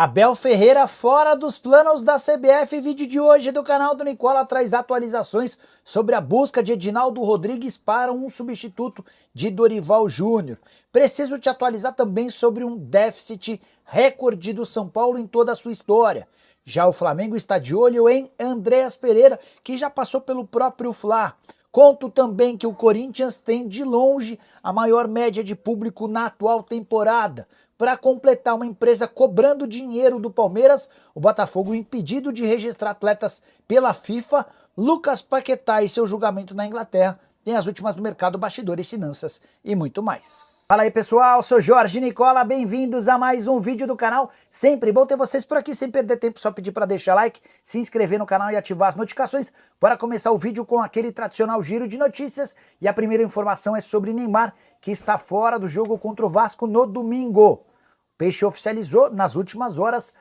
Abel Ferreira fora dos planos da CBF. Vídeo de hoje do canal do Nicola traz atualizações sobre a busca de Edinaldo Rodrigues para um substituto de Dorival Júnior. Preciso te atualizar também sobre um déficit recorde do São Paulo em toda a sua história. Já o Flamengo está de olho em Andréas Pereira, que já passou pelo próprio Fla. Conto também que o Corinthians tem de longe a maior média de público na atual temporada. Para completar, uma empresa cobrando dinheiro do Palmeiras, o Botafogo impedido de registrar atletas pela FIFA, Lucas Paquetá e seu julgamento na Inglaterra, tem as últimas do mercado, bastidores, finanças e muito mais. Fala aí pessoal, sou Jorge Nicola, bem-vindos a mais um vídeo do canal. Sempre bom ter vocês por aqui, sem perder tempo, só pedir para deixar like, se inscrever no canal e ativar as notificações. Bora começar o vídeo com aquele tradicional giro de notícias. E a primeira informação é sobre Neymar, que está fora do jogo contra o Vasco no domingo. O Peixe oficializou nas últimas horas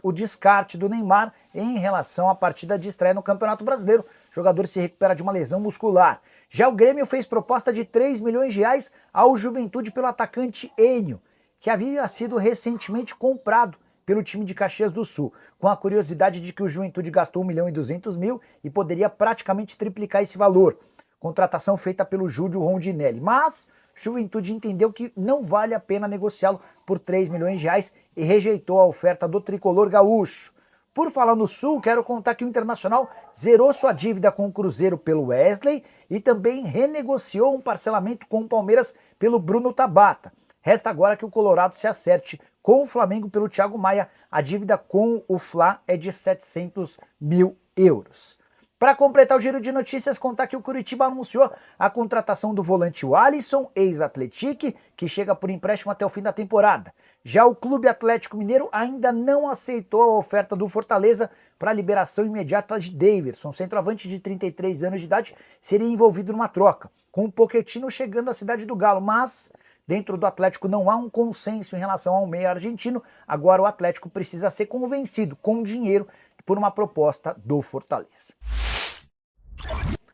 o descarte do Neymar em relação à partida de estreia no Campeonato Brasileiro. O jogador se recupera de uma lesão muscular. Já o Grêmio fez proposta de 3 milhões de reais ao Juventude pelo atacante Enio, que havia sido recentemente comprado pelo time de Caxias do Sul, com a curiosidade de que o Juventude gastou 1.200.000 e poderia praticamente triplicar esse valor. Contratação feita pelo Júlio Rondinelli, mas Juventude entendeu que não vale a pena negociá-lo por 3 milhões de reais e rejeitou a oferta do tricolor gaúcho. Por falar no Sul, quero contar que o Internacional zerou sua dívida com o Cruzeiro pelo Wesley e também renegociou um parcelamento com o Palmeiras pelo Bruno Tabata. Resta agora que o Colorado se acerte com o Flamengo pelo Thiago Maia. A dívida com o Fla é de 700 mil euros. Para completar o giro de notícias, contar que o Curitiba anunciou a contratação do volante Alisson, ex-Atlético, que chega por empréstimo até o fim da temporada. Já o Clube Atlético Mineiro ainda não aceitou a oferta do Fortaleza para a liberação imediata de Daverson. Centroavante de 33 anos de idade seria envolvido numa troca, com o Pochettino chegando à cidade do Galo, mas dentro do Atlético não há um consenso em relação ao meia argentino. Agora o Atlético precisa ser convencido com dinheiro por uma proposta do Fortaleza.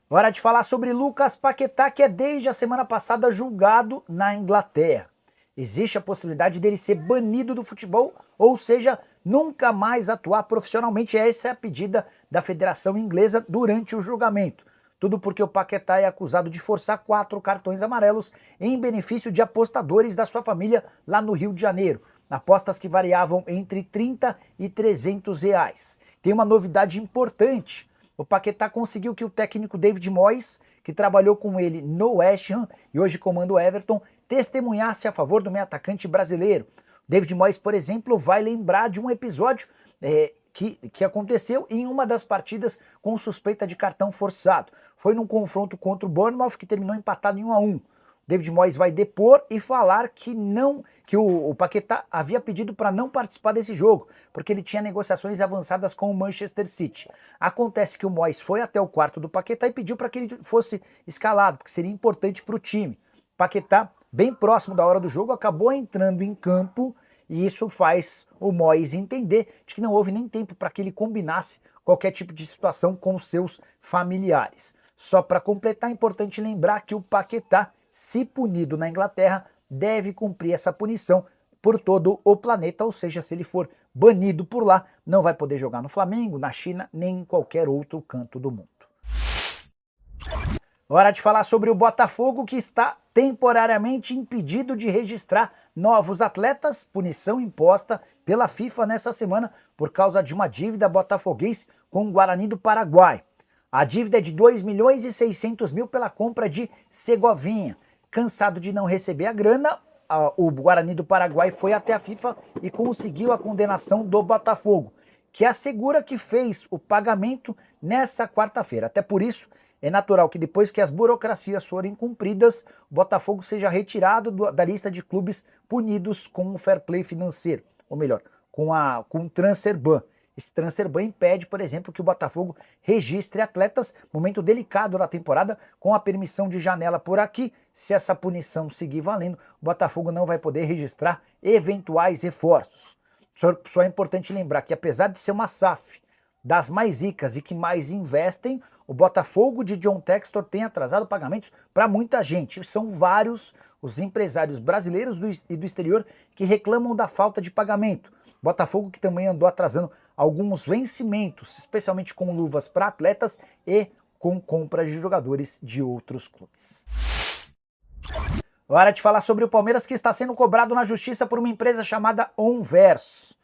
Hora de falar sobre Lucas Paquetá, que é desde a semana passada julgado na Inglaterra. Existe a possibilidade dele ser banido do futebol, ou seja, nunca mais atuar profissionalmente. Essa é a pedida da Federação Inglesa durante o julgamento. Tudo porque o Paquetá é acusado de forçar 4 cartões amarelos em benefício de apostadores da sua família lá no Rio de Janeiro. Apostas que variavam entre 30 e 300 reais. Tem uma novidade importante. O Paquetá conseguiu que o técnico David Moyes, que trabalhou com ele no West Ham e hoje comanda o Everton, testemunhasse a favor do meio atacante brasileiro. David Moyes, por exemplo, vai lembrar de um episódio que aconteceu em uma das partidas com suspeita de cartão forçado. Foi num confronto contra o Bournemouth que terminou empatado em 1-1. David Moyes vai depor e falar que o Paquetá havia pedido para não participar desse jogo, porque ele tinha negociações avançadas com o Manchester City. Acontece que o Moyes foi até o quarto do Paquetá e pediu para que ele fosse escalado, porque seria importante para o time. Paquetá, bem próximo da hora do jogo, acabou entrando em campo e isso faz o Moyes entender de que não houve nem tempo para que ele combinasse qualquer tipo de situação com seus familiares. Só para completar, é importante lembrar que o Paquetá, se punido na Inglaterra, deve cumprir essa punição por todo o planeta, ou seja, se ele for banido por lá, não vai poder jogar no Flamengo, na China, nem em qualquer outro canto do mundo. Hora de falar sobre o Botafogo, que está temporariamente impedido de registrar novos atletas, punição imposta pela FIFA nessa semana por causa de uma dívida botafoguense com o Guarani do Paraguai. A dívida é de 2.600.000 pela compra de Segovinha. Cansado de não receber a grana, o Guarani do Paraguai foi até a FIFA e conseguiu a condenação do Botafogo, que assegura que fez o pagamento nessa quarta-feira. Até por isso, é natural que depois que as burocracias forem cumpridas, o Botafogo seja retirado da lista de clubes punidos com o fair play financeiro, ou melhor, com o transfer ban. Esse transfer ban impede, por exemplo, que o Botafogo registre atletas, momento delicado da temporada, com a permissão de janela por aqui. Se essa punição seguir valendo, o Botafogo não vai poder registrar eventuais reforços. Só é importante lembrar que, apesar de ser uma SAF das mais ricas e que mais investem, o Botafogo de John Textor tem atrasado pagamentos para muita gente. São vários os empresários brasileiros e do exterior que reclamam da falta de pagamento. Botafogo que também andou atrasando alguns vencimentos, especialmente com luvas para atletas e com compras de jogadores de outros clubes. Hora de falar sobre o Palmeiras, que está sendo cobrado na justiça por uma empresa chamada Onverso.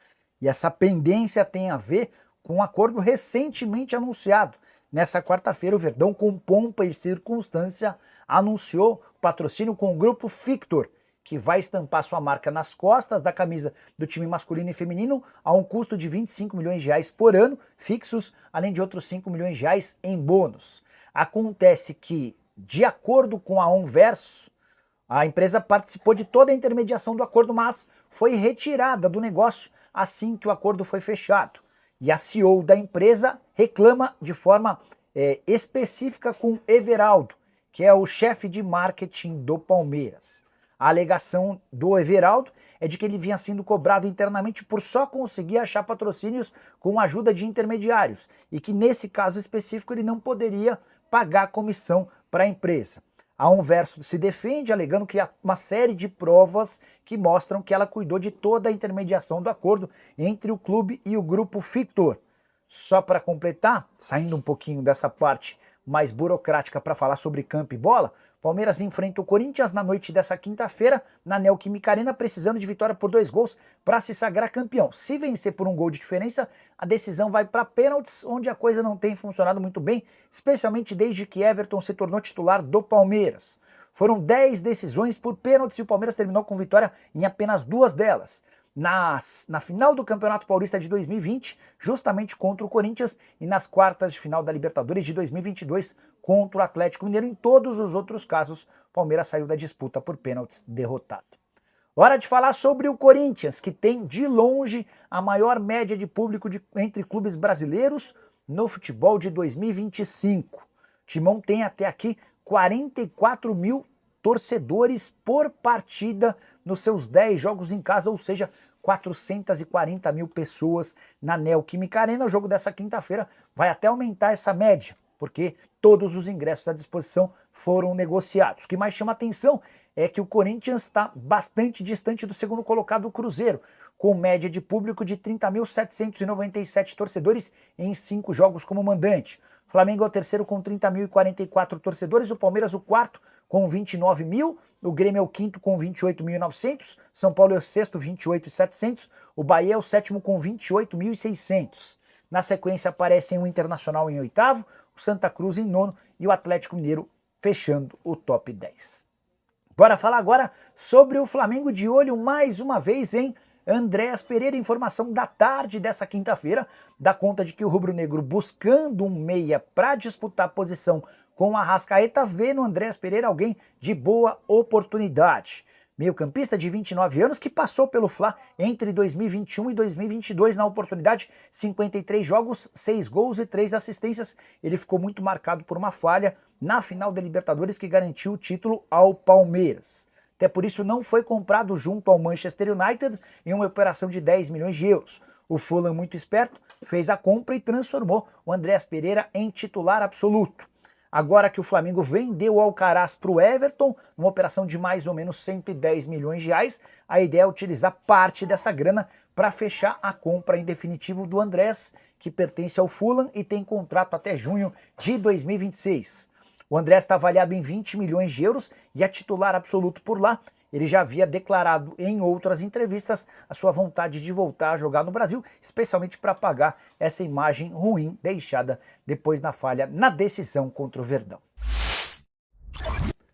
E essa pendência tem a ver com um acordo recentemente anunciado. Nessa quarta-feira, o Verdão, com pompa e circunstância, anunciou patrocínio com o grupo Fictor, que vai estampar sua marca nas costas da camisa do time masculino e feminino a um custo de 25 milhões de reais por ano, fixos, além de outros 5 milhões de reais em bônus. Acontece que, de acordo com a Onverso, a empresa participou de toda a intermediação do acordo, mas foi retirada do negócio assim que o acordo foi fechado. E a CEO da empresa reclama de forma específica com Everaldo, que é o chefe de marketing do Palmeiras. A alegação do Everaldo é de que ele vinha sendo cobrado internamente por só conseguir achar patrocínios com a ajuda de intermediários e que nesse caso específico ele não poderia pagar comissão para a empresa. A Onverso se defende alegando que há uma série de provas que mostram que ela cuidou de toda a intermediação do acordo entre o clube e o grupo Fictor. Só para completar, saindo um pouquinho dessa parte mais burocrática para falar sobre campo e bola, Palmeiras enfrenta o Corinthians na noite dessa quinta-feira na Neoquímica Arena, precisando de vitória por 2 gols para se sagrar campeão. Se vencer por 1 gol de diferença, a decisão vai para pênaltis, onde a coisa não tem funcionado muito bem, especialmente desde que Everton se tornou titular do Palmeiras. Foram 10 decisões por pênaltis e o Palmeiras terminou com vitória em apenas 2 delas. Na final do Campeonato Paulista de 2020, justamente contra o Corinthians, e nas quartas de final da Libertadores de 2022 contra o Atlético Mineiro. Em todos os outros casos, o Palmeiras saiu da disputa por pênaltis derrotado. Hora de falar sobre o Corinthians, que tem de longe a maior média de público entre clubes brasileiros no futebol de 2025. O Timão tem até aqui 44 mil torcedores por partida nos seus 10 jogos em casa, ou seja, 440 mil pessoas na Neoquímica Arena. O jogo dessa quinta-feira vai até aumentar essa média, porque todos os ingressos à disposição foram negociados. O que mais chama atenção é que o Corinthians está bastante distante do segundo colocado, o Cruzeiro, com média de público de 30.797 torcedores em 5 jogos como mandante. O Flamengo é o terceiro com 30.044 torcedores, o Palmeiras o quarto com 29 mil, o Grêmio é o quinto com 28.900, São Paulo é o sexto, 28.700, o Bahia é o sétimo com 28.600. Na sequência aparecem o Internacional em oitavo, o Santa Cruz em nono e o Atlético Mineiro fechando o top 10. Bora falar agora sobre o Flamengo, de olho mais uma vez em Andréas Pereira. Informação da tarde dessa quinta-feira dá conta de que o rubro-negro, buscando um meia para disputar a posição com a Arrascaeta, vê no Andréas Pereira alguém de boa oportunidade. Meio-campista de 29 anos que passou pelo Fla entre 2021 e 2022 na oportunidade, 53 jogos, 6 gols e 3 assistências. Ele ficou muito marcado por uma falha na final da Libertadores que garantiu o título ao Palmeiras. Até por isso não foi comprado junto ao Manchester United em uma operação de 10 milhões de euros. O Fulham, muito esperto, fez a compra e transformou o Andréas Pereira em titular absoluto. Agora que o Flamengo vendeu o Alcaraz para o Everton, numa operação de mais ou menos 110 milhões de reais, a ideia é utilizar parte dessa grana para fechar a compra em definitivo do Andrés, que pertence ao Fulham e tem contrato até junho de 2026. O Andrés está avaliado em 20 milhões de euros e é titular absoluto por lá. Ele já havia declarado em outras entrevistas a sua vontade de voltar a jogar no Brasil, especialmente para apagar essa imagem ruim deixada depois na falha na decisão contra o Verdão.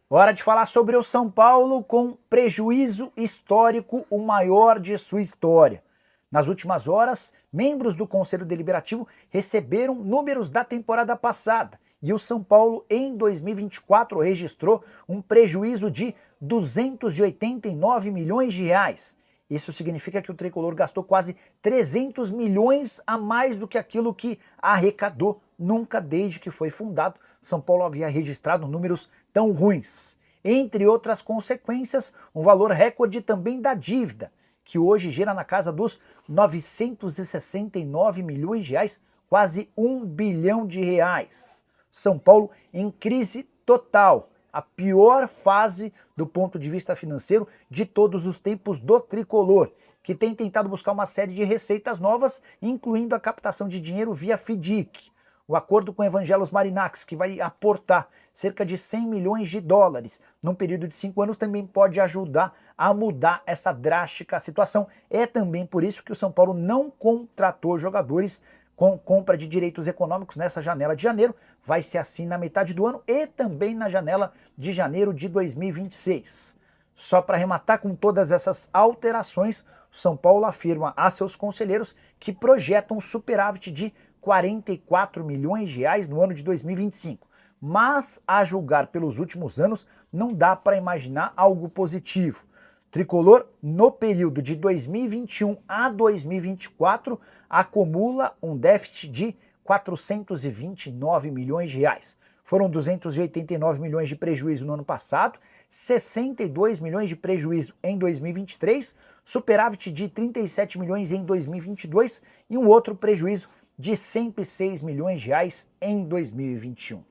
Hora de falar sobre o São Paulo com prejuízo histórico, o maior de sua história. Nas últimas horas, membros do Conselho Deliberativo receberam números da temporada passada e o São Paulo, em 2024, registrou um prejuízo de 289 milhões de reais. Isso significa que o tricolor gastou quase 300 milhões a mais do que aquilo que arrecadou. Nunca desde que foi fundado, São Paulo havia registrado números tão ruins. Entre outras consequências, um valor recorde também da dívida, que hoje gira na casa dos 969 milhões de reais, quase 1 bilhão de reais. São Paulo em crise total, a pior fase do ponto de vista financeiro de todos os tempos do tricolor. que tem tentado buscar uma série de receitas novas, incluindo a captação de dinheiro via FDIC. O acordo com Evangelos Marinax, que vai aportar cerca de 100 milhões de dólares num período de 5 anos, também pode ajudar a mudar essa drástica situação. É também por isso que o São Paulo não contratou jogadores com compra de direitos econômicos nessa janela de janeiro. Vai ser assim na metade do ano e também na janela de janeiro de 2026. Só para arrematar, com todas essas alterações, o São Paulo afirma a seus conselheiros que projetam um superávit de 44 milhões de reais no ano de 2025. Mas, a julgar pelos últimos anos, não dá para imaginar algo positivo. Tricolor, no período de 2021 a 2024, acumula um déficit de 429 milhões de reais. Foram 289 milhões de prejuízo no ano passado, 62 milhões de prejuízo em 2023, superávit de 37 milhões em 2022 e um outro prejuízo de 106 milhões de reais em 2021.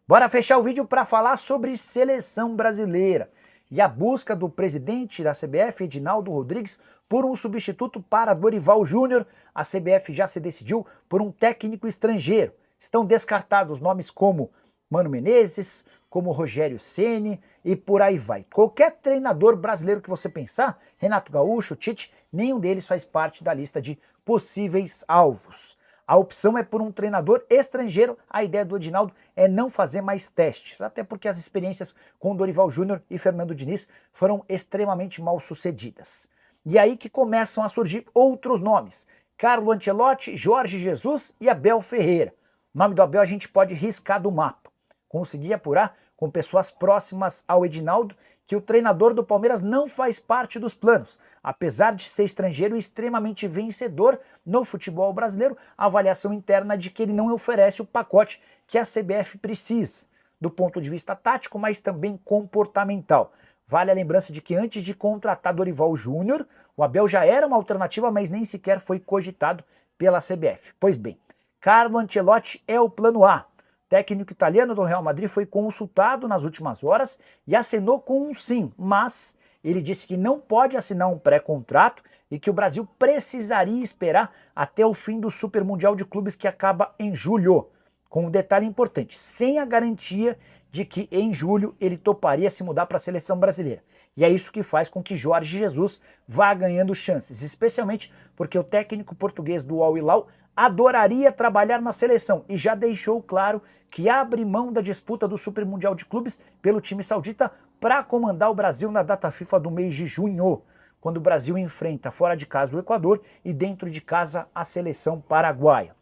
Bora fechar o vídeo para falar sobre seleção brasileira e a busca do presidente da CBF, Edinaldo Rodrigues, por um substituto para Dorival Júnior. A CBF já se decidiu por um técnico estrangeiro. Estão descartados nomes como Mano Menezes, como Rogério Ceni e por aí vai. Qualquer treinador brasileiro que você pensar, Renato Gaúcho, Tite, nenhum deles faz parte da lista de possíveis alvos. A opção é por um treinador estrangeiro. A ideia do Edinaldo é não fazer mais testes, até porque as experiências com Dorival Júnior e Fernando Diniz foram extremamente mal sucedidas. E aí que começam a surgir outros nomes: Carlo Ancelotti, Jorge Jesus e Abel Ferreira. O nome do Abel a gente pode riscar do mapa. Consegui apurar com pessoas próximas ao Edinaldo que o treinador do Palmeiras não faz parte dos planos. Apesar de ser estrangeiro e extremamente vencedor no futebol brasileiro, a avaliação interna é de que ele não oferece o pacote que a CBF precisa, do ponto de vista tático, mas também comportamental. Vale a lembrança de que antes de contratar Dorival Júnior, o Abel já era uma alternativa, mas nem sequer foi cogitado pela CBF. Pois bem, Carlo Ancelotti é o plano A. O técnico italiano do Real Madrid foi consultado nas últimas horas e acenou com um sim, mas ele disse que não pode assinar um pré-contrato e que o Brasil precisaria esperar até o fim do Super Mundial de Clubes, que acaba em julho. Com um detalhe importante: sem a garantia de que em julho ele toparia se mudar para a seleção brasileira. E é isso que faz com que Jorge Jesus vá ganhando chances, especialmente porque o técnico português do Al Hilal adoraria trabalhar na seleção e já deixou claro que abre mão da disputa do Super Mundial de Clubes pelo time saudita para comandar o Brasil na data FIFA do mês de junho, quando o Brasil enfrenta fora de casa o Equador e dentro de casa a seleção paraguaia.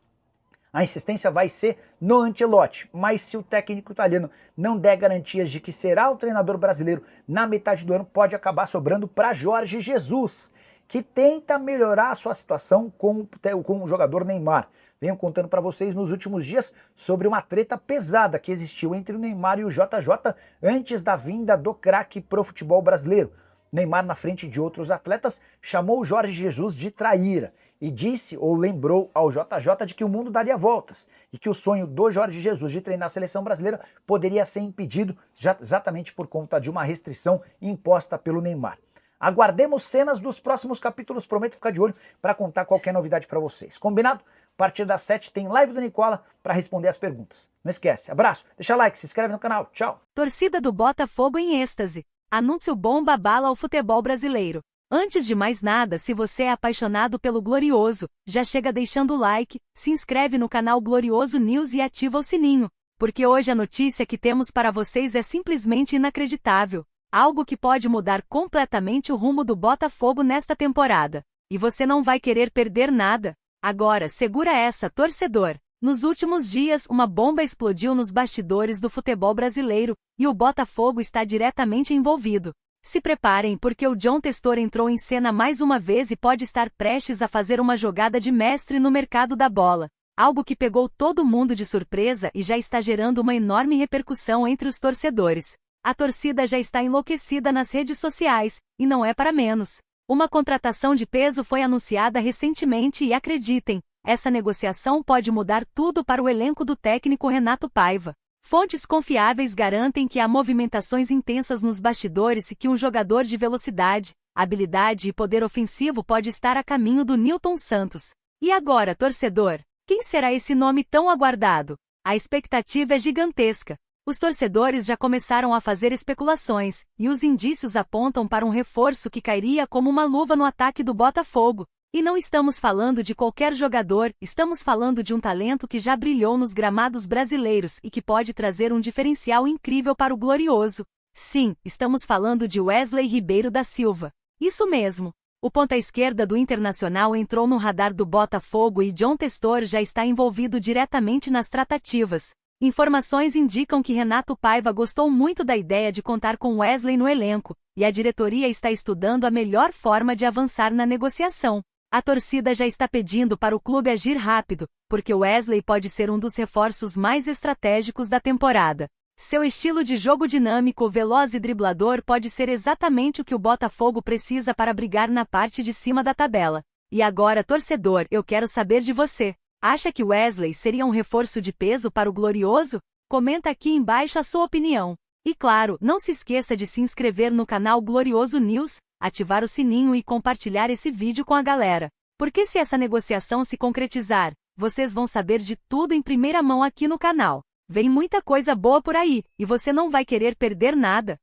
A insistência vai ser no Ancelotti, mas se o técnico italiano não der garantias de que será o treinador brasileiro na metade do ano, pode acabar sobrando para Jorge Jesus, que tenta melhorar a sua situação com o jogador Neymar. Venho contando para vocês nos últimos dias sobre uma treta pesada que existiu entre o Neymar e o JJ antes da vinda do craque pro futebol brasileiro. Neymar, na frente de outros atletas, chamou o Jorge Jesus de traíra e disse ou lembrou ao JJ de que o mundo daria voltas e que o sonho do Jorge Jesus de treinar a seleção brasileira poderia ser impedido exatamente por conta de uma restrição imposta pelo Neymar. Aguardemos cenas dos próximos capítulos, prometo ficar de olho para contar qualquer novidade para vocês. Combinado? A partir das 7 tem live do Nicola para responder as perguntas. Não esquece, abraço, deixa like, se inscreve no canal, tchau. Torcida do Botafogo em êxtase. Anúncio bomba abala o futebol brasileiro. Antes de mais nada, se você é apaixonado pelo Glorioso, já chega deixando o like, se inscreve no canal Glorioso News e ativa o sininho, porque hoje a notícia que temos para vocês é simplesmente inacreditável. Algo que pode mudar completamente o rumo do Botafogo nesta temporada. E você não vai querer perder nada. Agora, segura essa, torcedor. Nos últimos dias, uma bomba explodiu nos bastidores do futebol brasileiro, e o Botafogo está diretamente envolvido. Se preparem, porque o John Textor entrou em cena mais uma vez e pode estar prestes a fazer uma jogada de mestre no mercado da bola. Algo que pegou todo mundo de surpresa e já está gerando uma enorme repercussão entre os torcedores. A torcida já está enlouquecida nas redes sociais, e não é para menos. Uma contratação de peso foi anunciada recentemente e acreditem, essa negociação pode mudar tudo para o elenco do técnico Renato Paiva. Fontes confiáveis garantem que há movimentações intensas nos bastidores e que um jogador de velocidade, habilidade e poder ofensivo pode estar a caminho do Nilton Santos. E agora, torcedor? Quem será esse nome tão aguardado? A expectativa é gigantesca. Os torcedores já começaram a fazer especulações, e os indícios apontam para um reforço que cairia como uma luva no ataque do Botafogo. E não estamos falando de qualquer jogador, estamos falando de um talento que já brilhou nos gramados brasileiros e que pode trazer um diferencial incrível para o Glorioso. Sim, estamos falando de Wesley Ribeiro da Silva. Isso mesmo. O ponta-esquerda do Internacional entrou no radar do Botafogo e John Testor já está envolvido diretamente nas tratativas. Informações indicam que Renato Paiva gostou muito da ideia de contar com Wesley no elenco, e a diretoria está estudando a melhor forma de avançar na negociação. A torcida já está pedindo para o clube agir rápido, porque Wesley pode ser um dos reforços mais estratégicos da temporada. Seu estilo de jogo dinâmico, veloz e driblador pode ser exatamente o que o Botafogo precisa para brigar na parte de cima da tabela. E agora, torcedor, eu quero saber de você. Acha que Wesley seria um reforço de peso para o Glorioso? Comenta aqui embaixo a sua opinião. E claro, não se esqueça de se inscrever no canal Glorioso News, ativar o sininho e compartilhar esse vídeo com a galera. Porque se essa negociação se concretizar, vocês vão saber de tudo em primeira mão aqui no canal. Vem muita coisa boa por aí, e você não vai querer perder nada.